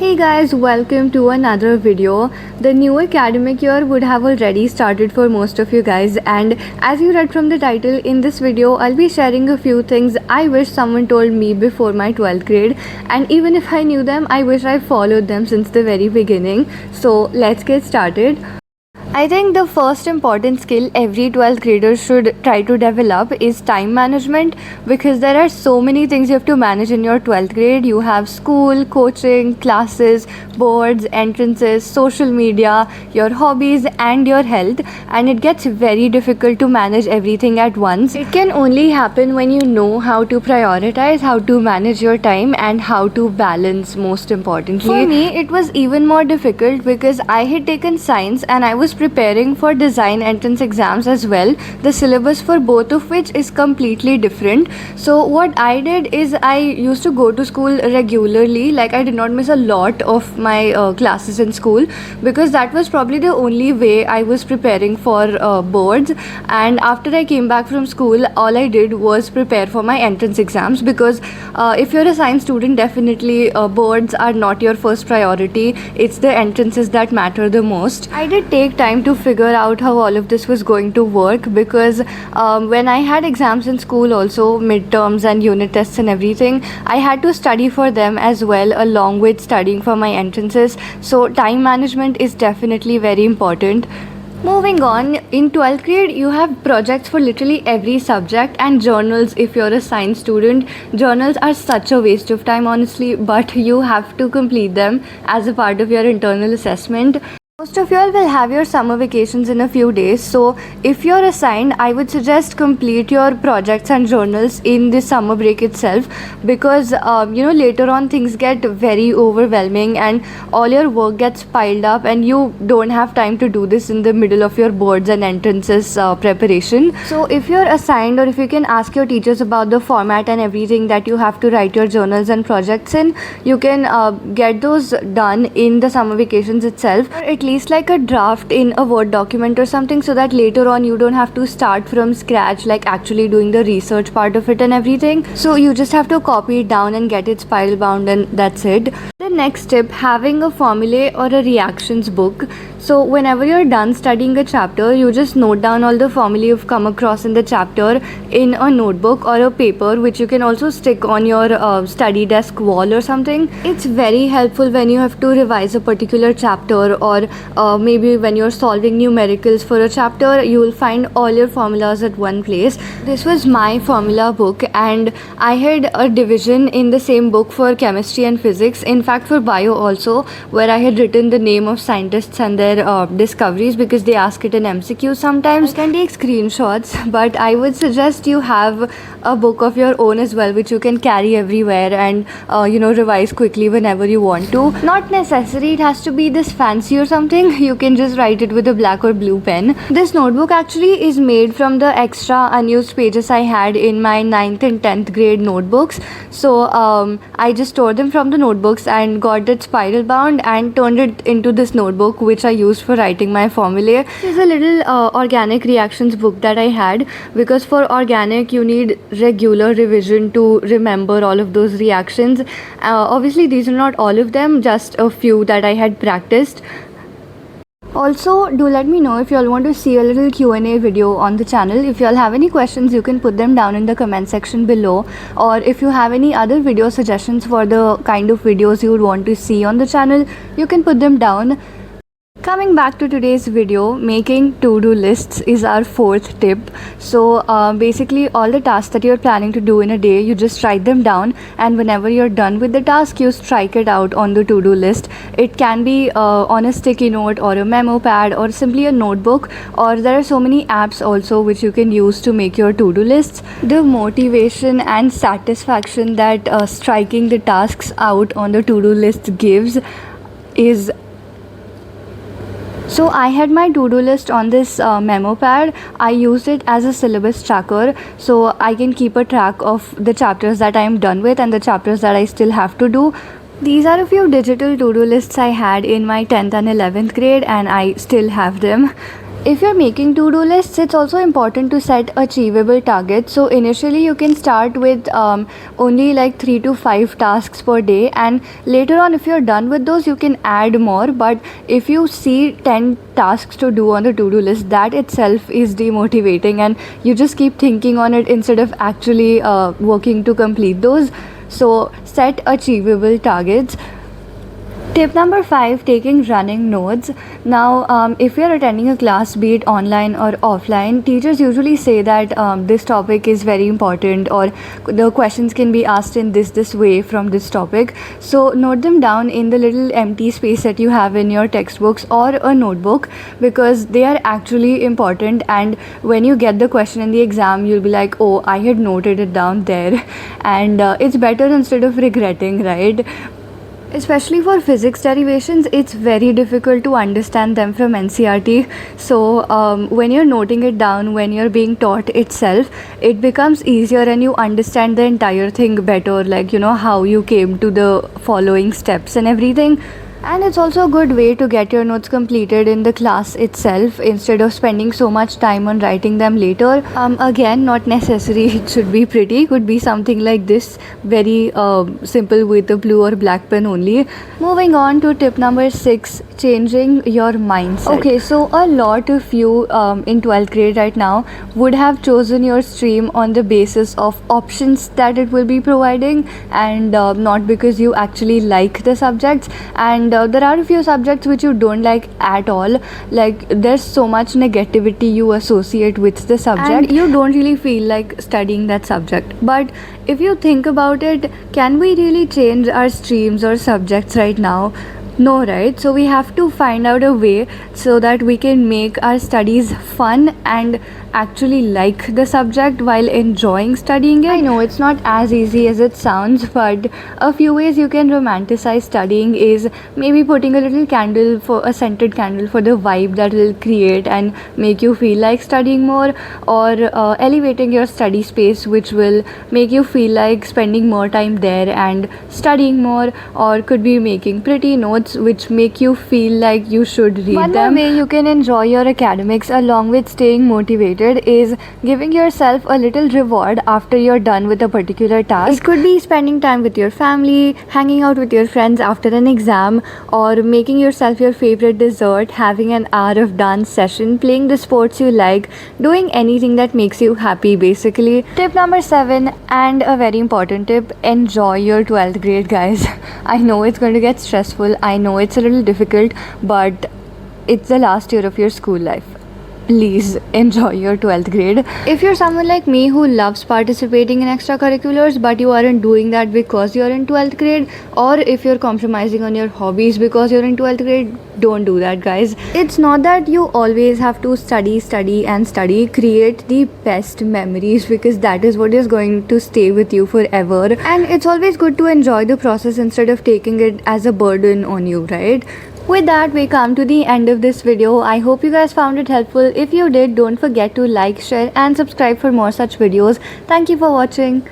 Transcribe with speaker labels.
Speaker 1: Hey guys, welcome to another video. The new academic year would have already started for most of you guys, and as you read from the title, in this video I'll be sharing a few things I wish someone told me before my 12th grade, and even if I knew them, I wish I followed them since the very beginning. So let's get started. I think the first important skill every 12th grader should try to develop is time management, because there are so many things you have to manage in your 12th grade. You have school, coaching, classes, boards, entrances, social media, your hobbies and your health, and it gets very difficult to manage everything at once. It can only happen when you know how to prioritize, how to manage your time and how to balance, most importantly. For me, it was even more difficult because I had taken science and I was preparing for design entrance exams as well, the syllabus for both of which is completely different. So what I did is I used to go to school regularly, like I did not miss a lot of my classes in school, because that was probably the only way I was preparing for boards. And after I came back from school, all I did was prepare for my entrance exams, because if you're a science student, definitely boards are not your first priority. It's the entrances that matter the most. I did take time to figure out how all of this was going to work, because when I had exams in school, also midterms and unit tests and everything, I had to study for them as well along with studying for my entrances. So time management is definitely very important. Moving on, in 12th grade you have projects for literally every subject and journals. If you're a science student, journals are such a waste of time, honestly, but you have to complete them as a part of your internal assessment. Most of you all will have your summer vacations in a few days, so if you're assigned, I would suggest complete your projects and journals in the summer break itself, because later on things get very overwhelming and all your work gets piled up and you don't have time to do this in the middle of your boards and entrances preparation. So if you're assigned, or if you can ask your teachers about the format and everything that you have to write your journals and projects in, you can get those done in the summer vacations itself, or at least like a draft in a Word document or something, so that later on you don't have to start from scratch, like actually doing the research part of it and everything. So you just have to copy it down and get it spiral bound, and that's it. The next tip, having a formulae or a reactions book. So whenever you're done studying a chapter, you just note down all the formulae you've come across in the chapter in a notebook or a paper, which you can also stick on your study desk wall or something. It's very helpful when you have to revise a particular chapter, or maybe when you're solving numericals for a chapter, you will find all your formulas at one place. This was my formula book, and I had a division in the same book for chemistry and physics, in fact for bio also, where I had written the name of scientists and their discoveries, because they ask it in MCQ sometimes. You can take screenshots, but I would suggest you have a book of your own as well, which you can carry everywhere and revise quickly whenever you want to. Not necessary it has to be this fancy or something. You can just write it with a black or blue pen. This notebook actually is made from the extra unused pages I had in my 9th and 10th grade notebooks. So I just tore them from the notebooks and got it spiral bound and turned it into this notebook, which I used for writing my formulae. This is a little organic reactions book that I had, because for organic you need regular revision to remember all of those reactions. Obviously these are not all of them, just a few that I had practiced. Also, do let me know if you all want to see a little Q&A video on the channel. If you all have any questions, you can put them down in the comment section below, or if you have any other video suggestions for the kind of videos you would want to see on the channel, you can put them down. Coming back to today's video, making to-do lists is our fourth tip. So basically all the tasks that you're planning to do in a day, you just write them down, and whenever you're done with the task, you strike it out on the to-do list. It can be on a sticky note or a memo pad or simply a notebook, or there are so many apps also which you can use to make your to-do lists. The motivation and satisfaction that striking the tasks out on the to-do list gives is... So I had my to-do list on this memo pad. I used it as a syllabus tracker, so I can keep a track of the chapters that I am done with and the chapters that I still have to do. These are a few digital to-do lists I had in my 10th and 11th grade, and I still have them. If you're making to-do lists, it's also important to set achievable targets. So initially you can start with only like 3 to 5 tasks per day, and later on if you're done with those you can add more. But if you see 10 tasks to do on the to-do list, that itself is demotivating and you just keep thinking on it instead of actually working to complete those. So set achievable targets. Tip number 5, taking running notes. Now, if you're attending a class, be it online or offline, teachers usually say that this topic is very important, or the questions can be asked in this way from this topic. So note them down in the little empty space that you have in your textbooks or a notebook, because they are actually important, and when you get the question in the exam you'll be like, oh, I had noted it down there, and it's better instead of regretting, right? Especially for physics derivations, it's very difficult to understand them from NCERT. So when you're noting it down, when you're being taught itself, it becomes easier and you understand the entire thing better, like how you came to the following steps and everything. And it's also a good way to get your notes completed in the class itself instead of spending so much time on writing them later. Again, not necessary it should be pretty, could be something like this, very simple with a blue or black pen only. Moving on to tip number 6, changing your mindset. Okay, so a lot of you in 12th grade right now would have chosen your stream on the basis of options that it will be providing, and not because you actually like the subjects. And there are a few subjects which you don't like at all, like there's so much negativity you associate with the subject and you don't really feel like studying that subject. But if you think about it, can we really change our streams or subjects right now? No, right? So we have to find out a way so that we can make our studies fun and actually like the subject while enjoying studying it. I know it's not as easy as it sounds, but a few ways you can romanticize studying is maybe putting a little candle, for a scented candle, for the vibe that will create and make you feel like studying more, or elevating your study space, which will make you feel like spending more time there and studying more, or could be making pretty notes which make you feel like you should read them. One more way you can enjoy your academics along with staying motivated is giving yourself a little reward after you're done with a particular task. It could be spending time with your family, hanging out with your friends after an exam, or making yourself your favorite dessert, having an hour of dance session, playing the sports you like, doing anything that makes you happy basically. Tip number 7, and a very important tip, enjoy your 12th grade, guys. I know it's going to get stressful, I know it's a little difficult, but it's the last year of your school life. Please enjoy your 12th grade. If you're someone like me who loves participating in extracurriculars but you aren't doing that because you're in 12th grade, or if you're compromising on your hobbies because you're in 12th grade, don't do that, guys. It's not that you always have to study. Create the best memories, because that is what is going to stay with you forever, and it's always good to enjoy the process instead of taking it as a burden on you, right? With that, we come to the end of this video. I hope you guys found it helpful. If you did, don't forget to like, share and subscribe for more such videos. Thank you for watching.